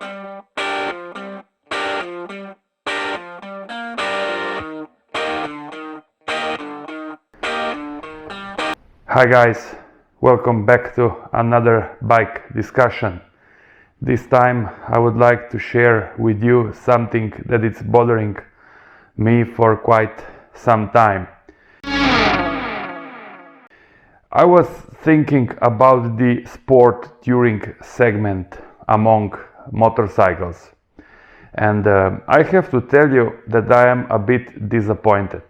Hi guys, welcome back to another bike discussion. This time I would like to share with you something that is bothering me for quite some time. I was thinking about the sport touring segment among motorcycles, and I have to tell you that I am a bit disappointed.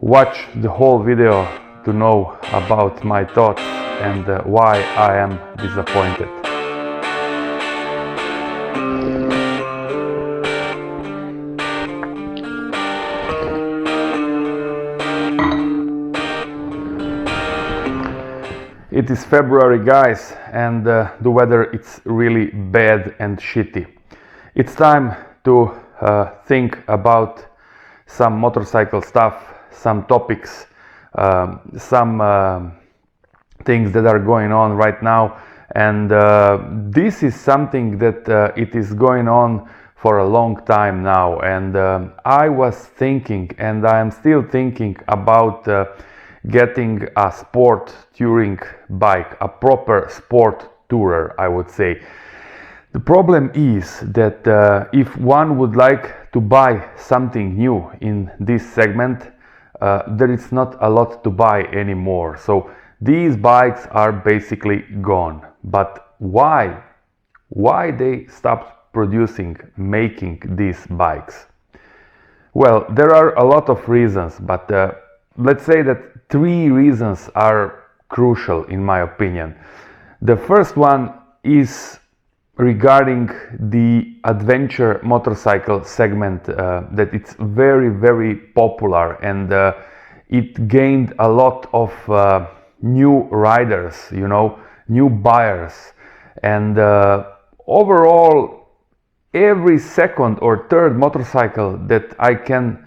Watch the whole video to know about my thoughts and why I am disappointed. It is February, guys, and the weather is really bad and shitty. It's time to think about some motorcycle stuff, some topics, some things that are going on right now, and this is something that it is going on for a long time now, and I was thinking, and I am still thinking about getting a sport touring bike, a proper sport tourer, I would say. The problem is that if one would like to buy something new in this segment, there is not a lot to buy anymore. So these bikes are basically gone. But why? Why they stopped making these bikes? Well, there are a lot of reasons, but let's say that 3 reasons are crucial in my opinion. The first one is regarding the adventure motorcycle segment, that it's very, very popular, and it gained a lot of new riders, you know, new buyers, and overall every second or third motorcycle that I can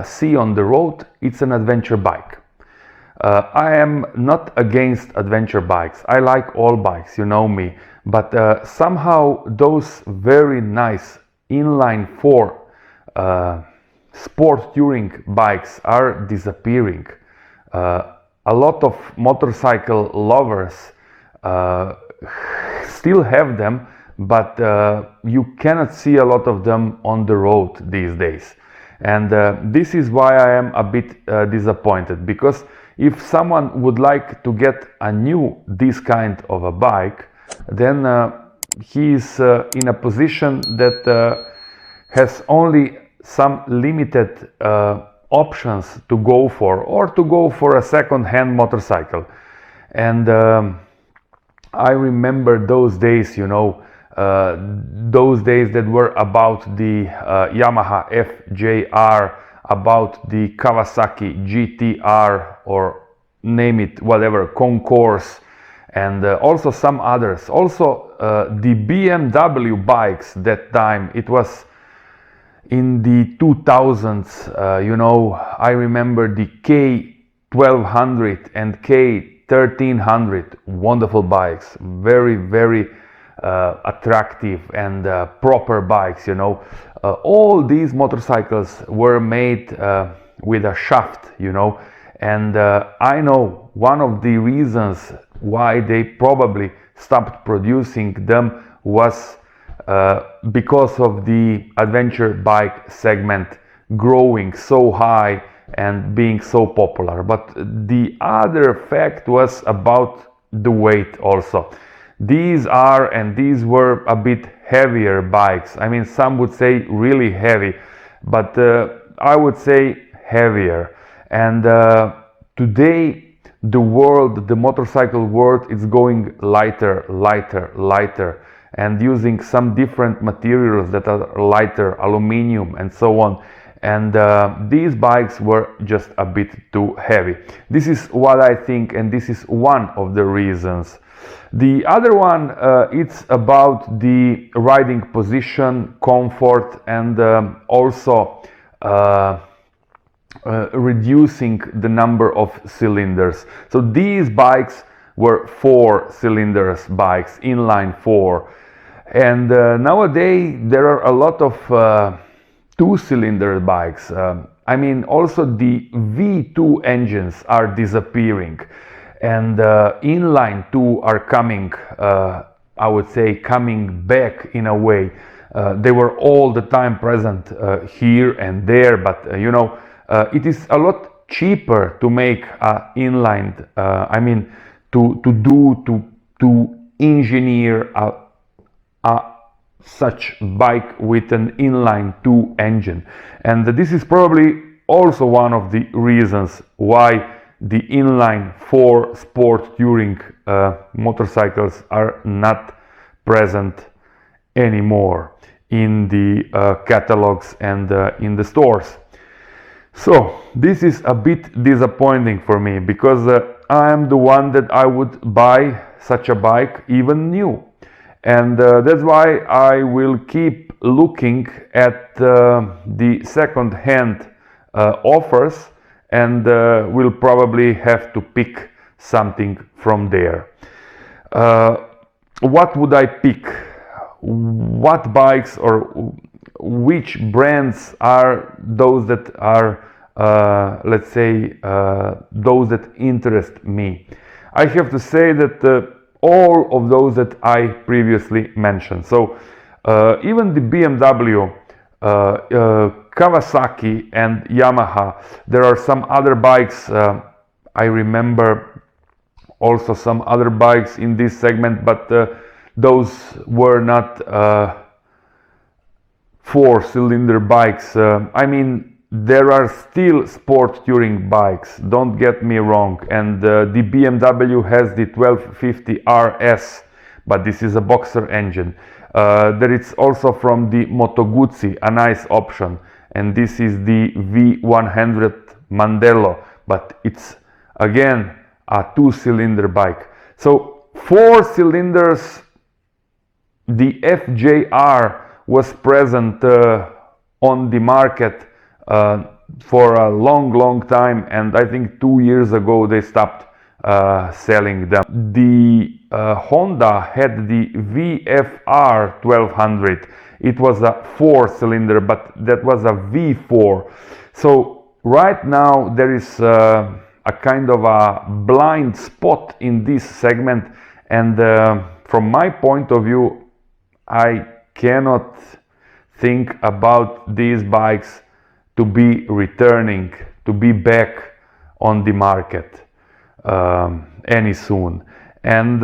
see on the road, it's an adventure bike. I am not against adventure bikes. I like all bikes, you know me, but somehow those very nice inline 4 sport touring bikes are disappearing. A lot of motorcycle lovers still have them, but you cannot see a lot of them on the road these days. And this is why I am a bit disappointed, because if someone would like to get this kind of a bike, then he is in a position that has only some limited options to go for, or to go for a second-hand motorcycle. And I remember those days, you know, those days that were about the Yamaha FJR, about the Kawasaki GTR, or name it, whatever, Concourse, and also some others. Also the BMW bikes that time, it was in the 2000s, you know, I remember the K1200 and K1300, wonderful bikes, very, very attractive and proper bikes, you know. All these motorcycles were made with a shaft, you know, and I know one of the reasons why they probably stopped producing them was because of the adventure bike segment growing so high and being so popular. But the other fact was about the weight also. These were a bit heavier bikes. I mean, some would say really heavy, but I would say heavier. And today the motorcycle world is going lighter, and using some different materials that are lighter, aluminum and so on. And these bikes were just a bit too heavy. This is what I think, and this is one of the reasons. The other one, it's about the riding position, comfort, and also reducing the number of cylinders. So these bikes were 4 cylinders bikes, inline 4, And nowadays there are a lot of two-cylinder bikes. I mean, also the V2 engines are disappearing, and inline 2 are coming, I would say, coming back in a way. They were all the time present here and there, but you know, it is a lot cheaper to make inline, I mean, to engineer such bike with an inline 2 engine. And this is probably also one of the reasons why the inline 4 sport touring motorcycles are not present anymore in the catalogs and in the stores. So this is a bit disappointing for me, because I am the one that I would buy such a bike even new. And that's why I will keep looking at the second-hand offers, and will probably have to pick something from there. What would I pick? What bikes or which brands are those that are, let's say, those that interest me? I have to say that all of those that I previously mentioned. So even the BMW, Kawasaki and Yamaha. There are some other bikes. I remember also some other bikes in this segment, but those were not four-cylinder bikes. I mean, there are still sport touring bikes, don't get me wrong, and the BMW has the 1250 RS, but this is a boxer engine. There is also from the Moto Guzzi a nice option, and this is the V100 Mandello, but it's again a two-cylinder bike. So 4 cylinders, the FJR was present on the market for a long time, and I think 2 years ago they stopped selling them. The Honda had the VFR 1200. It was a 4-cylinder, but that was a V4. So right now there is a kind of a blind spot in this segment, and from my point of view, I cannot think about these bikes to be returning, to be back on the market any soon. And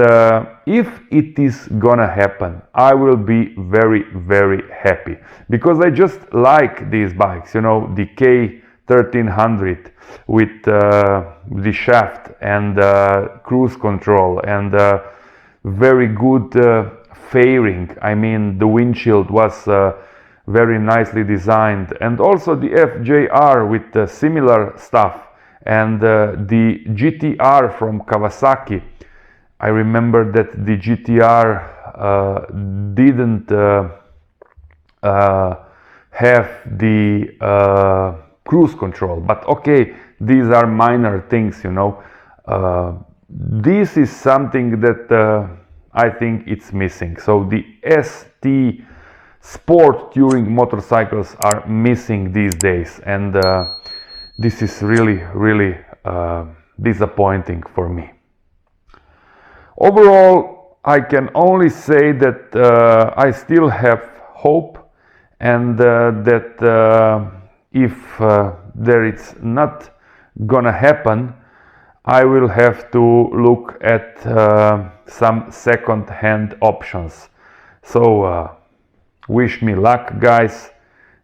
if it is gonna happen, I will be very happy, because I just like these bikes, you know, the K1300 with the shaft and cruise control and very good fairing. I mean, the windshield was very nicely designed, and also the FJR with similar stuff, and the GTR from Kawasaki. I remember that the GTR didn't have the cruise control, but okay, these are minor things, you know. This is something that I think it's missing. So the ST sport touring motorcycles are missing these days, and this is really disappointing for me. Overall, I can only say that I still have hope, and that if there is not gonna happen, I will have to look at some second-hand options. So wish me luck, guys.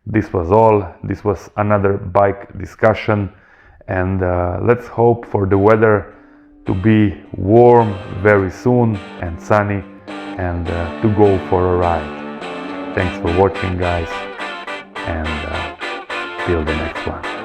This was all. This was another bike discussion, and let's hope for the weather to be warm very soon and sunny, and to go for a ride. Thanks for watching, guys, and till the next one.